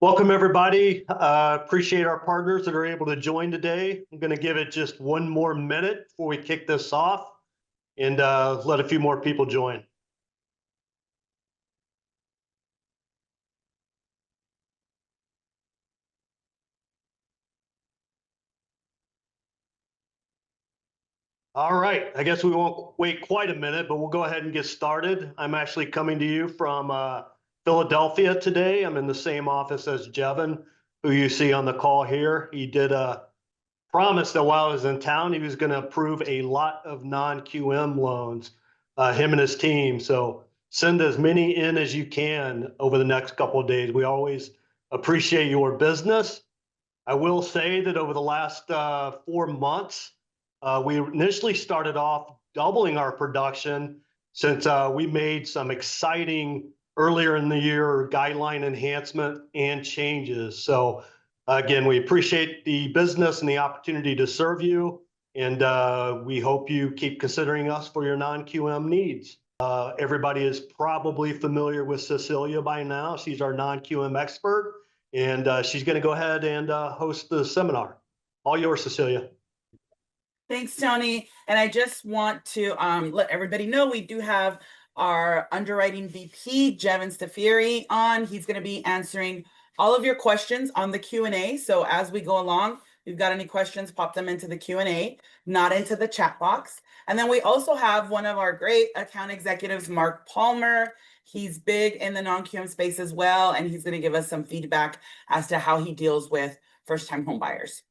Welcome, everybody. Appreciate our partners that are able to join today. I'm going to give it just one more minute before we kick this off and let a few more people join. All right, I guess we won't wait quite a minute, but we'll go ahead and get started. I'm actually coming to you from Philadelphia today. I'm in the same office as Jevin, who you see on the call here. He did promised that while I was in town, he was going to approve a lot of non-QM loans, him and his team. So send as many in as you can over the next couple of days. We always appreciate your business. I will say that over the last 4 months, we initially started off doubling our production since we made some exciting earlier in the year guideline enhancement and changes. So again, we appreciate the business and the opportunity to serve you, and we hope you keep considering us for your non-QM needs. Everybody is probably familiar with Cecilia by now. She's our non-QM expert, and she's going to go ahead and host the seminar. All yours, Cecilia. Thanks, Tony. And I just want to let everybody know we do have our underwriting VP, Jevin Stafiri, on. He's going to be answering all of your questions on the Q&A. So as we go along, if you've got any questions, pop them into the Q&A, not into the chat box. And then we also have one of our great account executives, Mark Palmer. He's big in the non-QM space as well, and he's going to give us some feedback as to how he deals with first-time home buyers.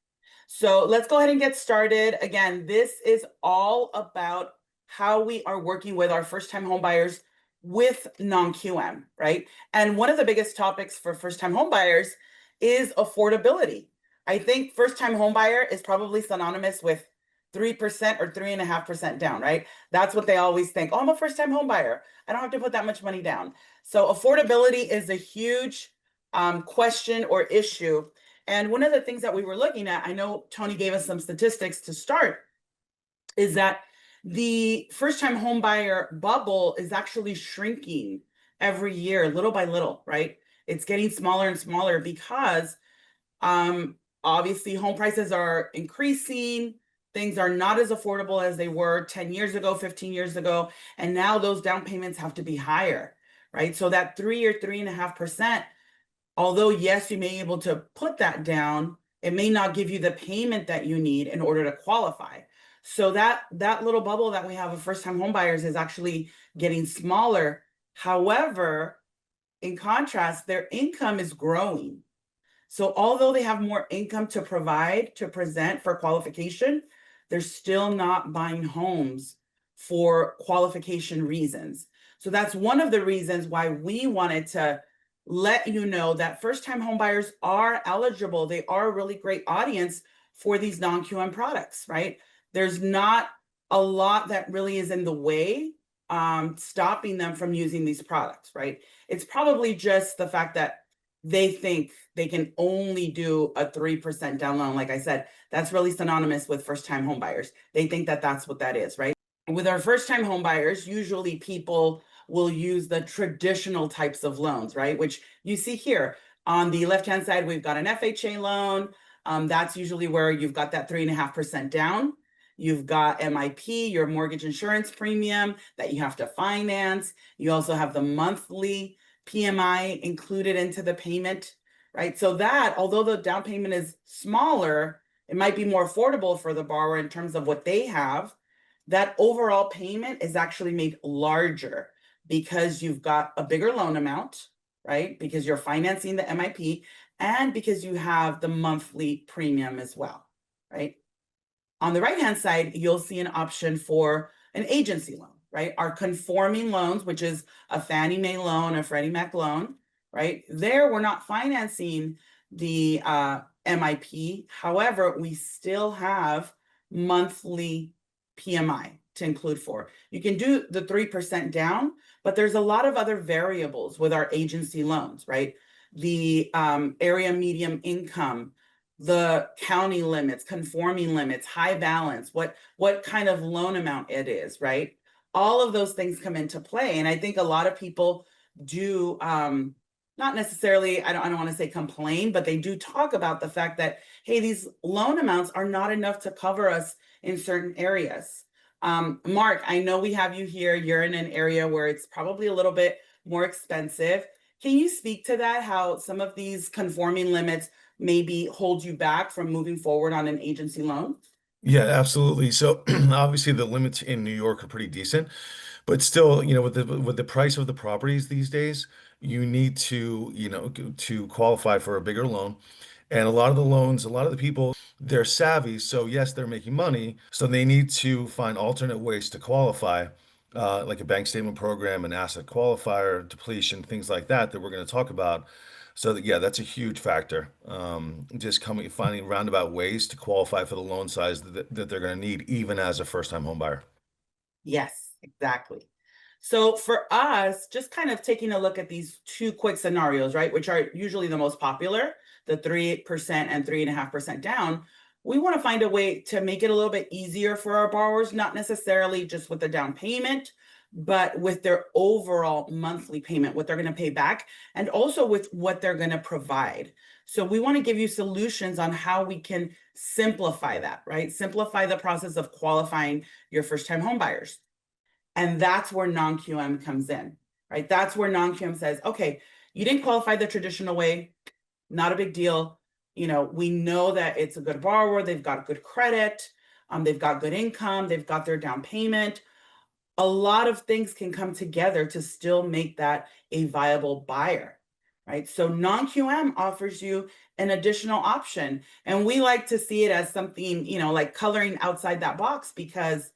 So let's go ahead and get started. Again, this is all about how we are working with our first-time home buyers with non-QM, right? And one of the biggest topics for first-time home buyers is affordability. I think first-time home buyer is probably synonymous with 3% or 3.5% down, right? That's what they always think. Oh, I'm a first-time home buyer. I don't have to put that much money down. So affordability is a huge question or issue. And one of the things that we were looking at, I know Tony gave us some statistics to start, is that the first-time home buyer bubble is actually shrinking every year, little by little, right? It's getting smaller and smaller because obviously home prices are increasing. Things are not as affordable as they were 10 years ago, 15 years ago. And now those down payments have to be higher, right? So that 3 or 3.5%, although, yes, you may be able to put that down, it may not give you the payment that you need in order to qualify. So that little bubble that we have of first-time home buyers is actually getting smaller. However, in contrast, their income is growing. So although they have more income to provide, to present for qualification, they're still not buying homes for qualification reasons. So that's one of the reasons why we wanted to let you know that first-time home buyers are eligible. They are a really great audience for these non-QM products, right? There's not a lot that really is in the way stopping them from using these products, right? It's probably just the fact that they think they can only do a 3% down loan. Like I said, that's really synonymous with first-time home buyers. They think that that's what that is, right? With our first-time home buyers, usually people will use the traditional types of loans, right? Which you see here. On the left-hand side, we've got an FHA loan. That's usually where you've got that 3.5% down. You've got MIP, your mortgage insurance premium that you have to finance. You also have the monthly PMI included into the payment, right? So that, although the down payment is smaller, it might be more affordable for the borrower in terms of what they have. That overall payment is actually made larger because you've got a bigger loan amount, right? Because you're financing the MIP and because you have the monthly premium as well, right? On the right-hand side, you'll see an option for an agency loan, right? Our conforming loans, which is a Fannie Mae loan, a Freddie Mac loan, right? There, we're not financing the MIP. However, we still have monthly PMI to include for. You can do the 3% down, but there's a lot of other variables with our agency loans, right? The area medium income, the county limits, conforming limits, high balance, what kind of loan amount it is, right? All of those things come into play. And I think a lot of people do not necessarily, I don't want to say complain, but they do talk about the fact that, hey, these loan amounts are not enough to cover us in certain areas. Mark, I know we have you here. You're in an area where it's probably a little bit more expensive. Can you speak to that? How some of these conforming limits maybe hold you back from moving forward on an agency loan? Yeah, absolutely. So obviously the limits in New York are pretty decent, but still, with the price of the properties these days, you need to, to qualify for a bigger loan. And a lot of the loans, a lot of the people, they're savvy. So yes, they're making money. So they need to find alternate ways to qualify, like a bank statement program, an asset qualifier, depletion, things like that that we're going to talk about. So that, yeah, that's a huge factor. Just finding roundabout ways to qualify for the loan size that they're going to need, even as a first-time home buyer. Yes, exactly. So for us, just kind of taking a look at these two quick scenarios, right, which are usually the most popular, the 3% and 3.5% down, we want to find a way to make it a little bit easier for our borrowers, not necessarily just with the down payment, but with their overall monthly payment, what they're going to pay back, and also with what they're going to provide. So we want to give you solutions on how we can simplify that, right? Simplify the process of qualifying your first-time home buyers. And that's where non-QM comes in, right? That's where non-QM says, okay, you didn't qualify the traditional way, not a big deal. We know that it's a good borrower, they've got good credit, they've got good income, they've got their down payment. A lot of things can come together to still make that a viable buyer, right? So non-QM offers you an additional option. And we like to see it as something, like coloring outside that box, because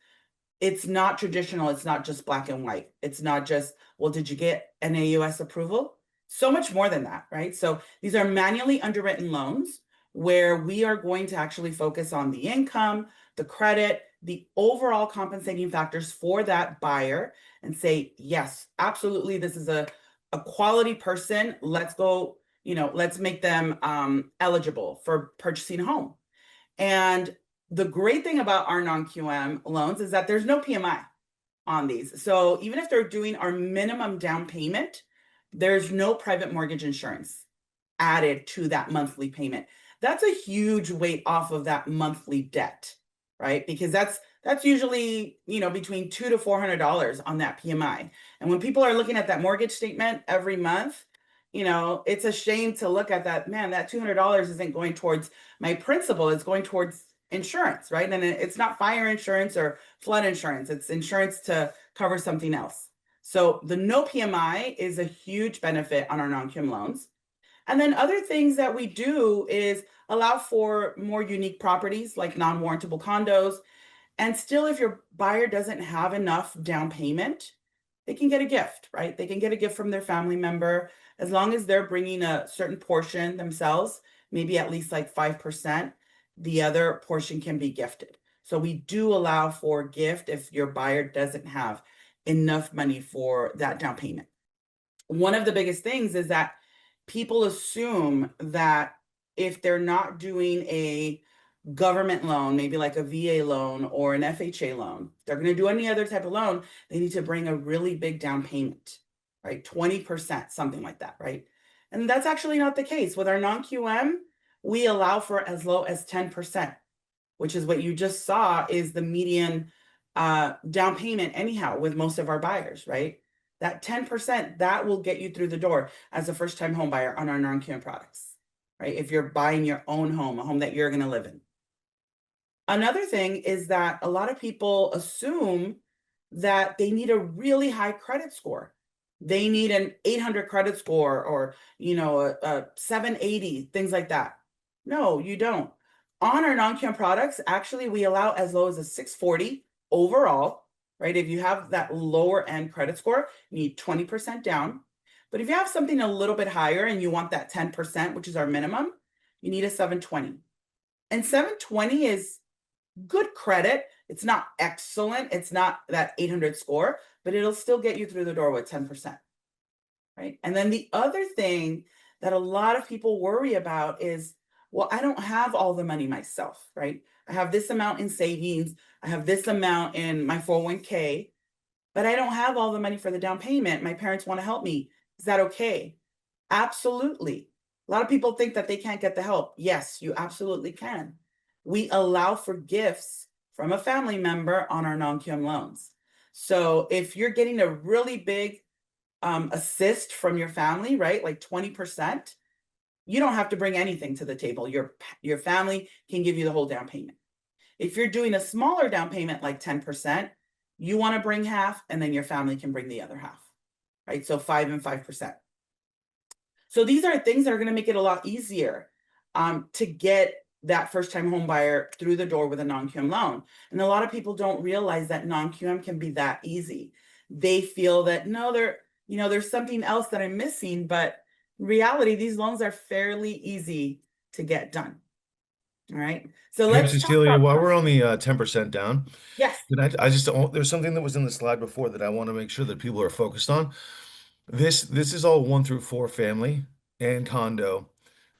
it's not traditional. It's not just black and white. It's not just, well, did you get an AUS approval? So much more than that, right? So these are manually underwritten loans where we are going to actually focus on the income, the credit, the overall compensating factors for that buyer and say, yes, absolutely, this is a quality person. Let's go, let's make them eligible for purchasing a home. And the great thing about our non-QM loans is that there's no PMI on these. So even if they're doing our minimum down payment, there's no private mortgage insurance added to that monthly payment. That's a huge weight off of that monthly debt, right? Because that's usually, between $200 to $400 on that PMI. And when people are looking at that mortgage statement every month, it's a shame to look at that, man, that $200 isn't going towards my principal, it's going towards insurance, right? And it's not fire insurance or flood insurance, it's insurance to cover something else. So the no PMI is a huge benefit on our non-QM loans. And then other things that we do is allow for more unique properties like non-warrantable condos. And still, if your buyer doesn't have enough down payment, they can get a gift, right? They can get a gift from their family member as long as they're bringing a certain portion themselves, maybe at least like 5%. The other portion can be gifted. So we do allow for gift if your buyer doesn't have enough money for that down payment. One of the biggest things is that people assume that if they're not doing a government loan, maybe like a VA loan or an FHA loan, they're going to do any other type of loan, they need to bring a really big down payment, right? 20%, something like that, right? And that's actually not the case. With our non-QM, we allow for as low as 10%, which is what you just saw is the median down payment anyhow with most of our buyers, right? That 10%, that will get you through the door as a first-time home buyer on our non-QM products, right? If you're buying your own home, a home that you're going to live in. Another thing is that a lot of people assume that they need a really high credit score. They need an 800 credit score or, a 780, things like that. No, you don't. On our non-QM products, actually, we allow as low as a 640 overall, right? If you have that lower end credit score, you need 20% down. But if you have something a little bit higher and you want that 10%, which is our minimum, you need a 720. And 720 is good credit. It's not excellent. It's not that 800 score, but it'll still get you through the door with 10%, right? And then the other thing that a lot of people worry about is, well, I don't have all the money myself, right? I have this amount in savings. I have this amount in my 401k, but I don't have all the money for the down payment. My parents want to help me. Is that okay? Absolutely. A lot of people think that they can't get the help. Yes, you absolutely can. We allow for gifts from a family member on our non-QM loans. So if you're getting a really big assist from your family, right, like 20%, you don't have to bring anything to the table. Your family can give you the whole down payment. If you're doing a smaller down payment, like 10%, you want to bring half, and then your family can bring the other half, right? So 5 and 5%. So these are things that are going to make it a lot easier to get that first-time home buyer through the door with a non-QM loan. And a lot of people don't realize that non-QM can be that easy. They feel that, no, there's something else that I'm missing, but in reality, these loans are fairly easy to get done. All right. So Hey, let's talk Cecilia, about, while we're on the 10% down, yes. I just don't, there's something that was in the slide before that I want to make sure that people are focused on. This is all 1 through 4 family and condo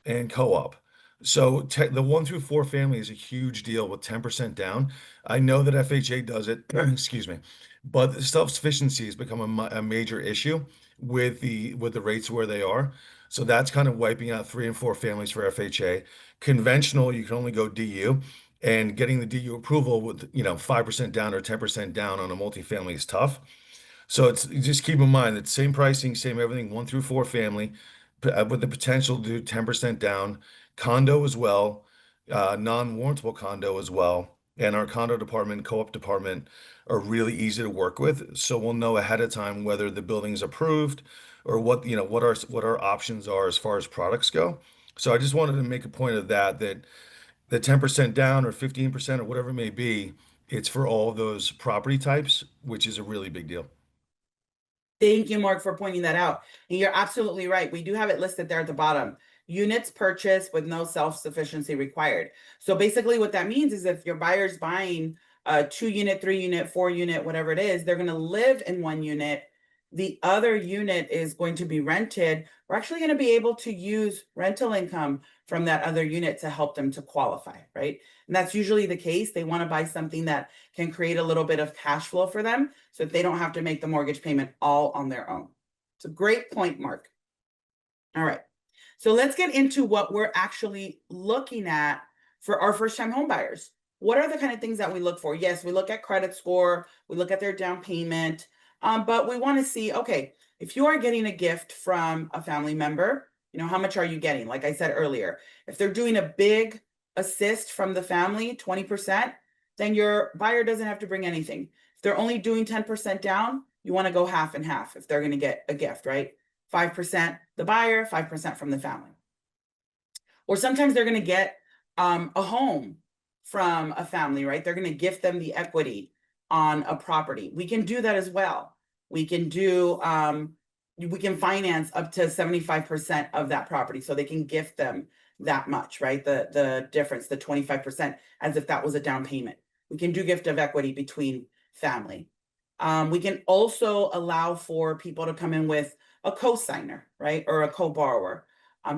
and co-op. So the 1 through 4 family is a huge deal with 10% down. I know that FHA does it, excuse me, but self-sufficiency has become a major issue with the rates where they are. So that's kind of wiping out 3 and 4 families for FHA. Conventional, you can only go DU, and getting the DU approval with 5% down or 10% down on a multifamily is tough. So it's just keep in mind that same pricing, same everything, 1 through 4 family, with the potential to do 10% down, condo as well, non-warrantable condo as well. And our condo department, co-op department are really easy to work with. So we'll know ahead of time whether the building's approved or what our options are as far as products go. So I just wanted to make a point of that the 10% down or 15% or whatever it may be, it's for all of those property types, which is a really big deal. Thank you, Mark, for pointing that out. And you're absolutely right. We do have it listed there at the bottom. Units purchased with no self-sufficiency required. So basically what that means is if your buyer's buying a 2-unit, 3-unit, 4-unit, whatever it is, they're going to live in 1 unit. The other unit is going to be rented. We're actually going to be able to use rental income from that other unit to help them to qualify, right? And that's usually the case. They want to buy something that can create a little bit of cash flow for them so that they don't have to make the mortgage payment all on their own. It's a great point, Mark. All right. So let's get into what we're actually looking at for our first-time home buyers. What are the kind of things that we look for? Yes, we look at credit score, we look at their down payment, but we want to see, okay, if you are getting a gift from a family member, how much are you getting? Like I said earlier, if they're doing a big assist from the family, 20%, then your buyer doesn't have to bring anything. If they're only doing 10% down, you want to go half and half if they're going to get a gift, right? 5% the buyer, 5% from the family. Or sometimes they're going to get a home from a family, right? They're going to gift them the equity on a property. We can do that as well. We can we can finance up to 75% of that property, so they can gift them that much, right? The difference, the 25%, as if that was a down payment. We can do gift of equity between family. We can also allow for people to come in with a co-signer, right? Or a co-borrower.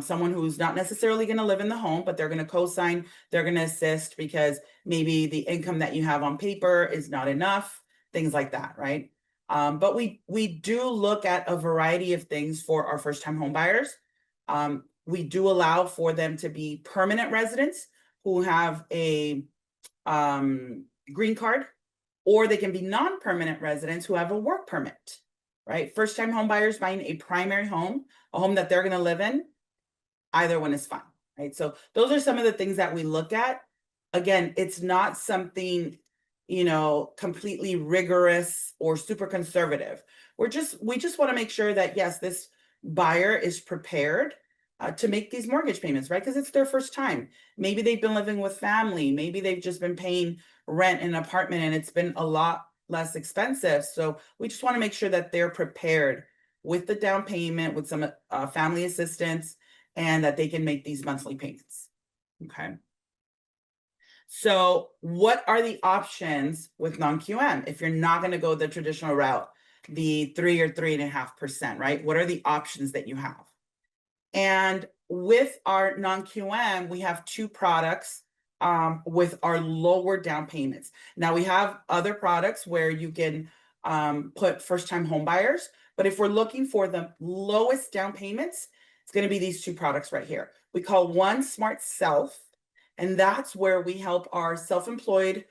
Someone who's not necessarily going to live in the home, but they're going to co-sign, they're going to assist because maybe the income that you have on paper is not enough, things like that, right? But we do look at a variety of things for our first-time home buyers. We do allow for them to be permanent residents who have a green card, or they can be non-permanent residents who have a work permit, right? First-time home buyers buying a primary home, a home that they're going to live in, either one is fine, right? So those are some of the things that we look at. Again, it's not something, completely rigorous or super conservative. We just want to make sure that, yes, this buyer is prepared to make these mortgage payments, right? Because it's their first time. Maybe they've been living with family. Maybe they've just been paying rent in an apartment and it's been a lot less expensive. So we just want to make sure that they're prepared with the down payment, with some family assistance, and that they can make these monthly payments. Okay. So what are the options with non-QM if you're not going to go the traditional route, the 3 or 3.5%, right? What are the options that you have? And with our non-QM, we have 2 products with our lower down payments. Now we have other products where you can put first-time home buyers, but if we're looking for the lowest down payments, it's going to be these two products right here. We call one SmartSelf, and that's where we help our self-employed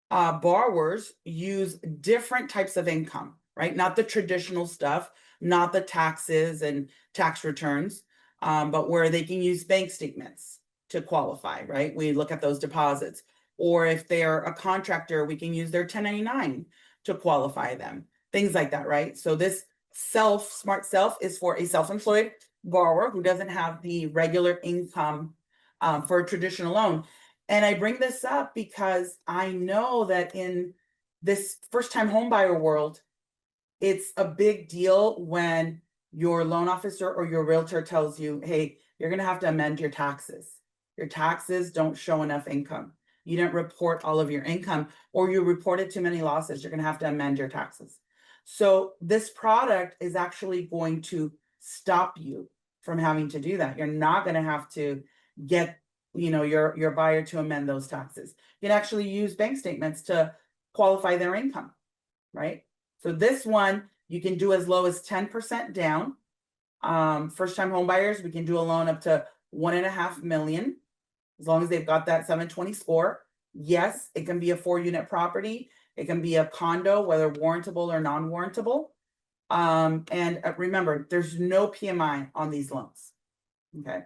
borrowers use different types of income, right? Not the traditional stuff, not the taxes and tax returns, but where they can use bank statements to qualify, right? We look at those deposits. Or if they're a contractor, we can use their 1099 to qualify them, things like that, right? So this SmartSelf is for a self-employed borrower who doesn't have the regular income for a traditional loan. And I bring this up because I know that in this first-time homebuyer world, it's a big deal when your loan officer or your realtor tells you, hey, you're going to have to amend your taxes. Your taxes don't show enough income. You didn't report all of your income, or you reported too many losses. You're going to have to amend your taxes. So this product is actually going to stop you from having to do that. You're not going to have to get, your buyer to amend those taxes. You can actually use bank statements to qualify their income, right? So this one, you can do as low as 10% down. First-time home buyers, we can do a loan up to 1.5 million, as long as they've got that 720 score. Yes, it can be a 4-unit property. It can be a condo, whether warrantable or non-warrantable. And remember, there's no PMI on these loans. Okay.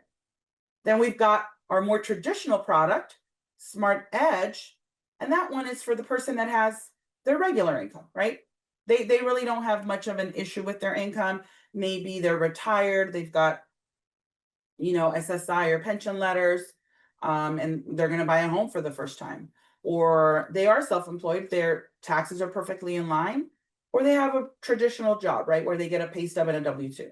Then we've got our more traditional product, SmartEdge, and that one is for the person that has their regular income, right? They really don't have much of an issue with their income. Maybe they're retired, they've got, SSI or pension letters, and they're going to buy a home for the first time. Or they are self-employed, their taxes are perfectly in line, or they have a traditional job, right, where they get a pay stub and a W-2.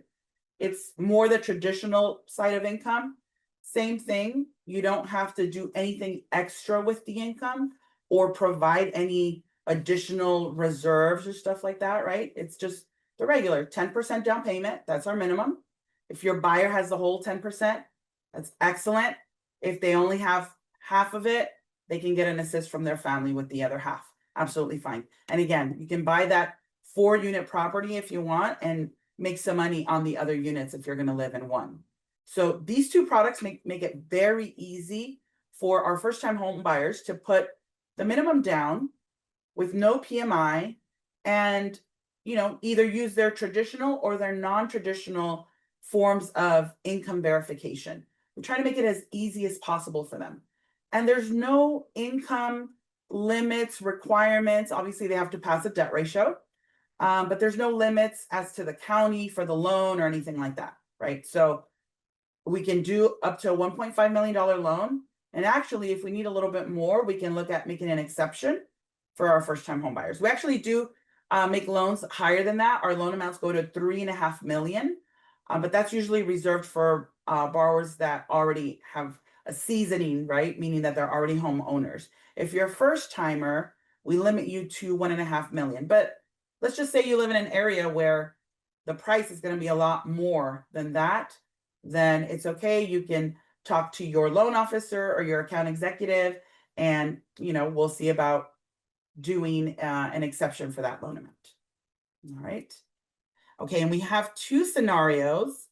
It's more the traditional side of income. Same thing, you don't have to do anything extra with the income or provide any additional reserves or stuff like that, right? It's just the regular 10% down payment. That's our minimum. If your buyer has the whole 10%, that's excellent. If they only have half of it, they can get an assist from their family with the other half. Absolutely fine. And again, you can buy that 4-unit property if you want and make some money on the other units if you're going to live in one. So these two products make it very easy for our first-time home buyers to put the minimum down with no PMI and, either use their traditional or their non-traditional forms of income verification. We're trying to make it as easy as possible for them. And there's no income limits, requirements. Obviously, they have to pass a debt ratio, but there's no limits as to the county for the loan or anything like that, right? So we can do up to a $1.5 million loan. And actually, if we need a little bit more, we can look at making an exception for our first-time home buyers. We actually do make loans higher than that. Our loan amounts go to $3.5 million, but that's usually reserved for borrowers that already have a seasoning, right? Meaning that they're already homeowners. If you're a first-timer, we limit you to $1.5 million. But let's just say you live in an area where the price is going to be a lot more than that, then it's okay. You can talk to your loan officer or your account executive, and we'll see about doing an exception for that loan amount. All right. Okay, and we have two scenarios.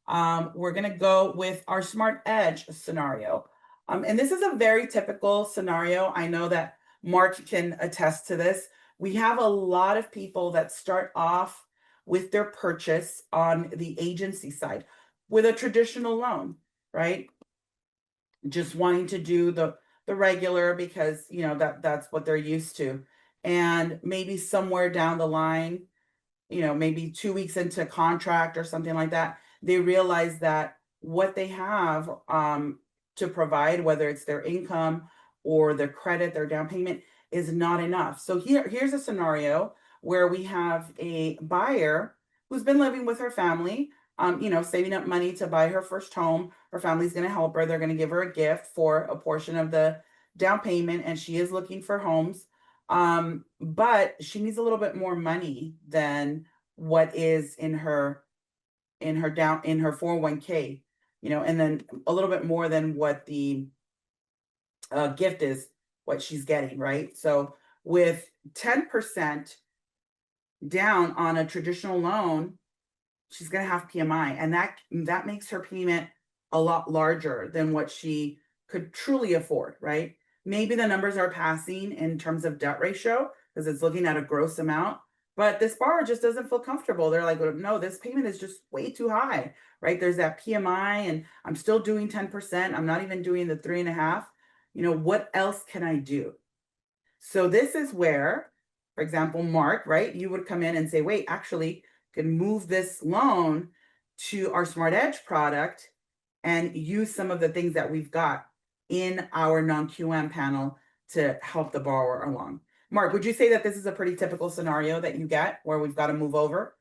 We're going to go with our SmartEdge scenario. And this is a very typical scenario. I know that Mark can attest to this. We have a lot of people that start off with their purchase on the agency side with a traditional loan, right? Just wanting to do the regular because, that's what they're used to. And maybe somewhere down the line, maybe 2 weeks into contract or something like that, they realize that what they have to provide, whether it's their income or their credit, their down payment, is not enough. So here's a scenario where we have a buyer who's been living with her family, saving up money to buy her first home. Her family's going to help her. They're going to give her a gift for a portion of the down payment, and she is looking for homes. But she needs a little bit more money than what is in her 401k, and then a little bit more than what the gift is, what she's getting, right? So with 10% down on a traditional loan, she's going to have PMI, and that makes her payment a lot larger than what she could truly afford, right? Maybe the numbers are passing in terms of debt ratio because it's looking at a gross amount, but this borrower just doesn't feel comfortable. They're like, no, this payment is just way too high, right? There's that PMI, and I'm still doing 10%. I'm not even doing the 3.5. What else can I do? So this is where, for example, Mark, right? You would come in and say, wait, actually, can move this loan to our SmartEdge product and use some of the things that we've got in our non-QM panel to help the borrower along. Mark, would you say that this is a pretty typical scenario that you get where we've got to move over?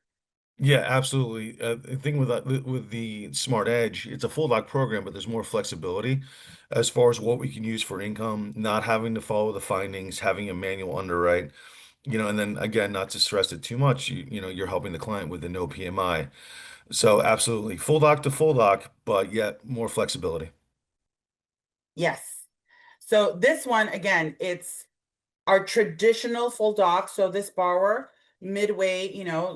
Yeah, absolutely. The thing with the Smart Edge, it's a full doc program, but there's more flexibility as far as what we can use for income, not having to follow the findings, having a manual underwrite, and then again, not to stress it too much, you're helping the client with the no PMI. So absolutely, full doc to full doc, but yet more flexibility. Yes. So this one, again, it's our traditional full doc. So this borrower, midway,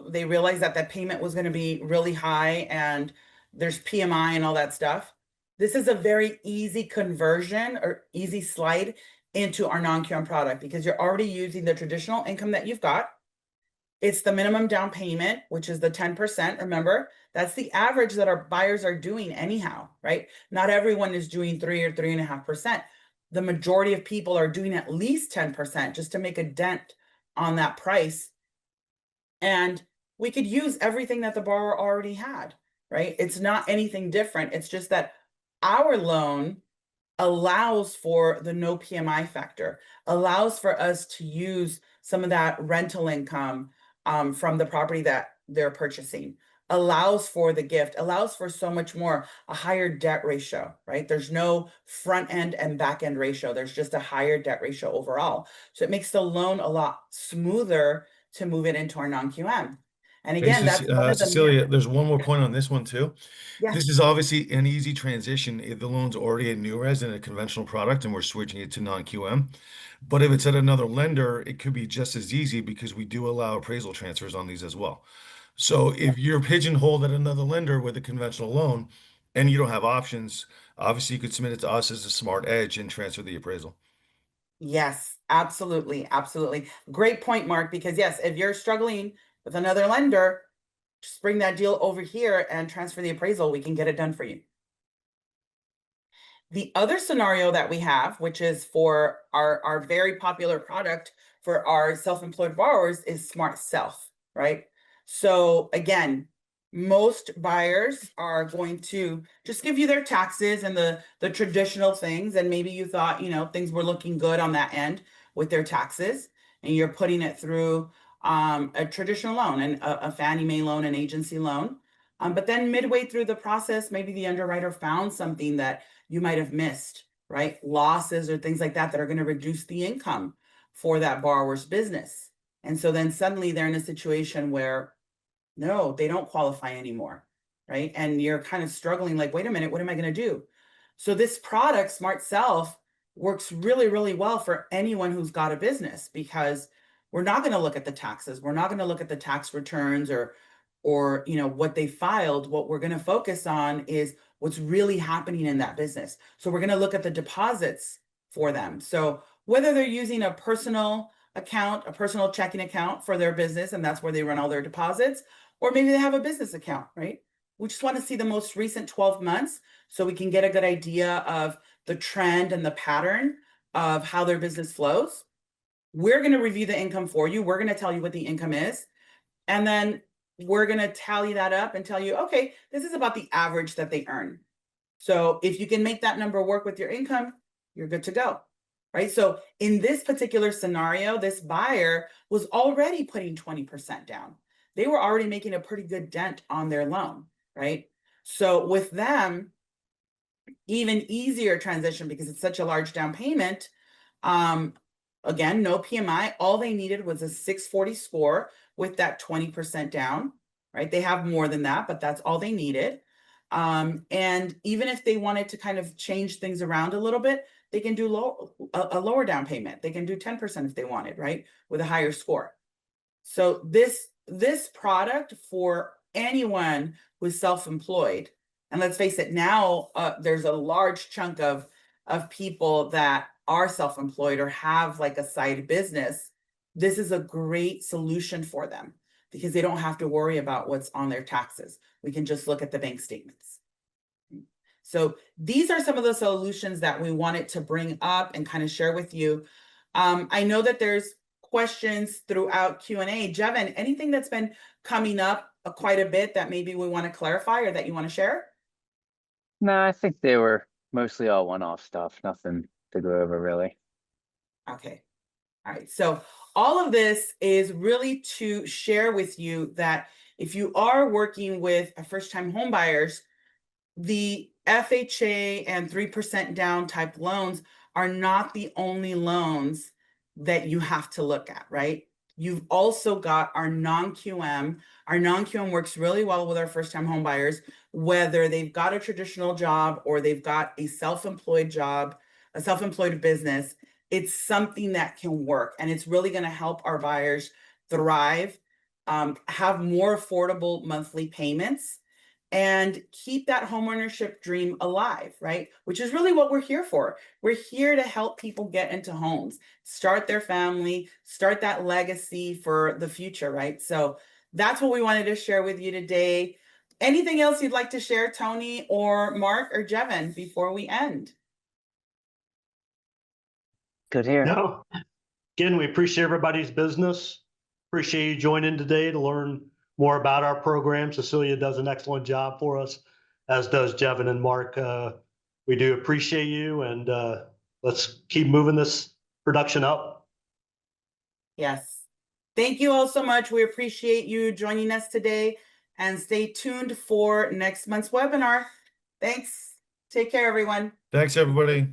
they realized that that payment was going to be really high and there's PMI and all that stuff. This is a very easy conversion or easy slide into our non-QM product because you're already using the traditional income that you've got. It's the minimum down payment, which is the 10%. Remember, that's the average that our buyers are doing anyhow, right? Not everyone is doing 3 or 3.5%. The majority of people are doing at least 10% just to make a dent on that price. And we could use everything that the borrower already had, right? It's not anything different. It's just that our loan allows for the no PMI factor, allows for us to use some of that rental income from the property that they're purchasing, allows for the gift, allows for so much more, a higher debt ratio, right? There's no front end and back end ratio. There's just a higher debt ratio overall. So it makes the loan a lot smoother to move it into our non-QM. And Hey, again, that's one of the Cecilia, there's one more point on this one too. yes. This is obviously an easy transition if the loan's already a Newrez and a conventional product and we're switching it to non-QM. But if it's at another lender, it could be just as easy because we do allow appraisal transfers on these as well. So if you're pigeonholed at another lender with a conventional loan and you don't have options, obviously you could submit it to us as a Smart Edge and transfer the appraisal. Yes, absolutely, absolutely. Great point, Mark, because yes, if you're struggling with another lender, just bring that deal over here and transfer the appraisal. We can get it done for you. The other scenario that we have, which is for our very popular product for our self-employed borrowers, is SmartSelf, right? So again, most buyers are going to just give you their taxes and the traditional things, and maybe you thought, things were looking good on that end with their taxes, and you're putting it through a traditional loan and a Fannie Mae loan, an agency loan. But then midway through the process, maybe the underwriter found something that you might have missed, right? Losses or things like that that are going to reduce the income for that borrower's business. And so then suddenly they're in a situation where no, they don't qualify anymore, right? And you're kind of struggling like, wait a minute, what am I going to do? So this product, SmartSelf, works really, really well for anyone who's got a business because we're not going to look at the taxes. We're not going to look at the tax returns or what they filed. What we're going to focus on is what's really happening in that business. So we're going to look at the deposits for them. So whether they're using a personal account, a personal checking account for their business, and that's where they run all their deposits, or maybe they have a business account, right? We just want to see the most recent 12 months so we can get a good idea of the trend and the pattern of how their business flows. We're going to review the income for you. We're going to tell you what the income is. And then we're going to tally that up and tell you, okay, this is about the average that they earn. So if you can make that number work with your income, you're good to go, right? So in this particular scenario, this buyer was already putting 20% down. They were already making a pretty good dent on their loan, right? So with them, even easier transition because it's such a large down payment. Again, no PMI. All they needed was a 640 score with that 20% down, right? They have more than that, but that's all they needed. And even if they wanted to kind of change things around a little bit, they can do a lower down payment. They can do 10% if they wanted, right? With a higher score. So this product for anyone who's self-employed. And let's face it, now there's a large chunk of people that are self-employed or have like a side business. This is a great solution for them because they don't have to worry about what's on their taxes. We can just look at the bank statements. So these are some of the solutions that we wanted to bring up and kind of share with you. I know that there's questions throughout Q&A. Jevin, anything that's been coming up quite a bit that maybe we want to clarify or that you want to share? No, I think they were mostly all one-off stuff. Nothing to go over really. Okay. All right. So all of this is really to share with you that if you are working with a first-time home buyers, the FHA and 3% down type loans are not the only loans that you have to look at, right? You've also got our non-QM. Our non-QM works really well with our first-time home buyers, whether they've got a traditional job or they've got a self-employed job, a self-employed business. It's something that can work, and it's really going to help our buyers thrive, have more affordable monthly payments, and keep that homeownership dream alive, right? Which is really what we're here for. We're here to help people get into homes, start their family, start that legacy for the future, right? So that's what we wanted to share with you today. Anything else you'd like to share, Tony or Mark or Jevin, before we end? Good here. No. Again, we appreciate everybody's business. Appreciate you joining today to learn more about our program. Cecilia does an excellent job for us, as does Jevin and Mark. We do appreciate you, and let's keep moving this production up. Yes. Thank you all so much. We appreciate you joining us today, and stay tuned for next month's webinar. Thanks. Take care, everyone. Thanks, everybody.